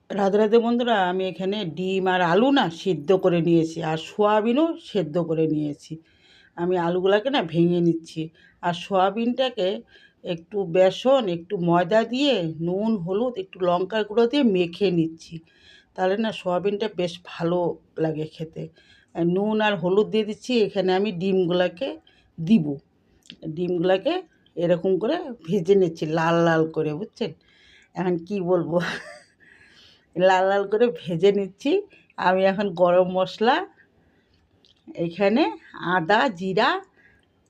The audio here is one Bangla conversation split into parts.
রাধে রাধে বন্ধুরা, আমি এখানে ডিম আর আলু না সিদ্ধ করে নিয়েছি, আর সোয়াবিনও সেদ্ধ করে নিয়েছি। আমি আলুগুলোকে না ভেঙে নিচ্ছি, আর সোয়াবিনটাকে একটু বেসন, একটু ময়দা দিয়ে, নুন, হলুদ, একটু লঙ্কার গুঁড়ো দিয়ে মেখে নিচ্ছি। তাহলে না সোয়াবিনটা বেশ ভালো লাগে খেতে। আর নুন আর হলুদ দিয়ে দিচ্ছি। এখানে আমি ডিমগুলোকে দিব। ডিমগুলোকে এরকম করে ভেজে নিচ্ছি লাল লাল করে, বুঝছেন? এখন কি বলবো, লাল লাল করে ভেজে নিচ্ছি। আমি এখন গরম মশলা, এখানে আদা, জিরা,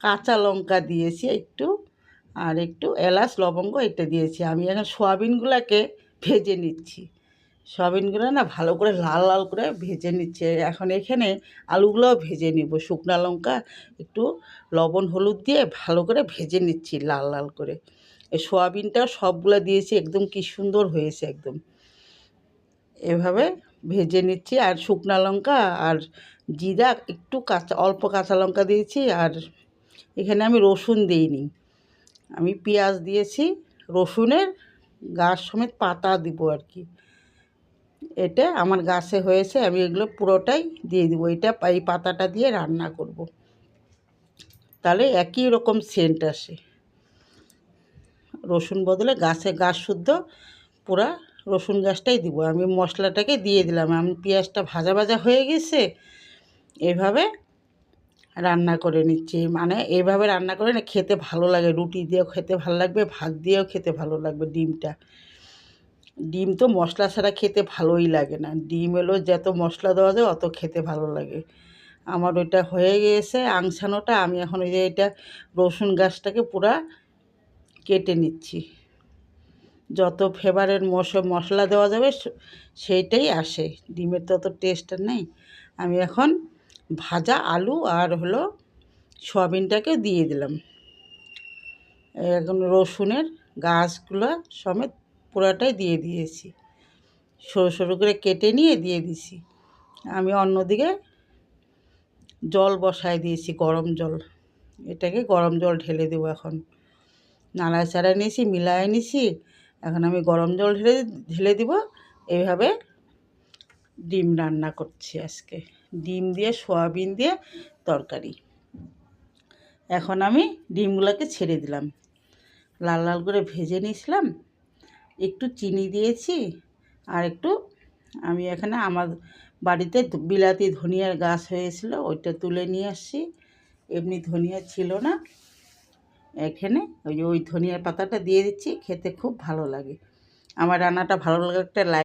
কাঁচা লঙ্কা দিয়েছি একটু, আর একটু এলাচ, লবঙ্গ এটা দিয়েছি। আমি এখন সোয়াবিনগুলোকে ভেজে নিচ্ছি। সোয়াবিনগুলো না ভালো করে লাল লাল করে ভেজে নিচ্ছে। এখন এখানে আলুগুলোও ভেজে নিব। শুকনো লঙ্কা, একটু লবণ, হলুদ দিয়ে ভালো করে ভেজে নিচ্ছি লাল লাল করে। এই সোয়াবিনটাও সবগুলো দিয়েছি, একদম কি সুন্দর হয়েছে একদম। এভাবে ভেজে নিচ্ছি। আর শুকনো লঙ্কা আর জিরা, একটু অল্প কাঁচা লঙ্কা দিয়েছি। আর এখানে আমি রসুন দিইনি, আমি পেঁয়াজ দিয়েছি। রসুনের গাছ সমেত পাতা দিব আর কি। এটা আমার গাছে হয়েছে, আমি এগুলো পুরোটাই দিয়ে দিব। এই পাতাটা দিয়ে রান্না করব, তাহলে একই রকম সেন্ট আসে। রসুন বদলে গাছ শুদ্ধ পুরা রসুন গাছটাই দিব। আমি মশলাটাকে দিয়ে দিলাম। আমি পেঁয়াজটা ভাজা ভাজা হয়ে গেছে। এভাবে রান্না করে নিচ্ছি, মানে এইভাবে রান্না করে না খেতে ভালো লাগে। রুটি দিয়েও খেতে ভালো লাগবে, ভাত দিয়েও খেতে ভালো লাগবে। ডিম তো মশলা ছাড়া খেতে ভালোই লাগে না। ডিম এলো যত মশলা দেওয়া যায় অত খেতে ভালো লাগে। আমার ওইটা হয়ে গিয়েছে আংছানোটা। আমি এখন ওই যে এটা রসুন গাছটাকে পুরা কেটে নিচ্ছি। যত ফ্লেভারের মশলা দেওয়া যাবে সেইটাই আসে। ডিমের তো অত টেস্ট নেই। আমি এখন ভাজা আলু আর সয়াবিনটাকে দিয়ে দিলাম। এখন রসুনের গাছগুলো সমেত পুরাটাই দিয়ে দিয়েছি। সরু সরু করে কেটে নিয়ে দিয়ে দিছি। আমি অন্যদিকে জল বসায় দিয়েছি, গরম জল। এটাকে গরম জল ঢেলে দেবো এখন। নাড়াচাড়া নিয়েছি, মিলায় নিছি। এখন আমি গরম জল ঢেলে দিব। এইভাবে ডিম রান্না করছি আজকে। ডিম দিয়ে সয়াবিন দিয়ে তরকারি। এখন আমি ডিমগুলোকে ছেড়ে দিলাম। লাল লাল করে ভেজে নিয়েছিলাম। একটু চিনি দিয়েছি, আর একটু আমি এখানে আমার বাড়িতে বিলাতি ধনিয়ার গাছ হয়েছিল, ওইটা তুলে নিয়ে আসছি। এমনি ধনিয়া ছিল না, এখানে ওই ধনিয়ার পাতাটা দিয়ে দিচ্ছি। খেতে খুব ভালো লাগে। আমার রান্নাটা ভালো লাগে একটা লাইক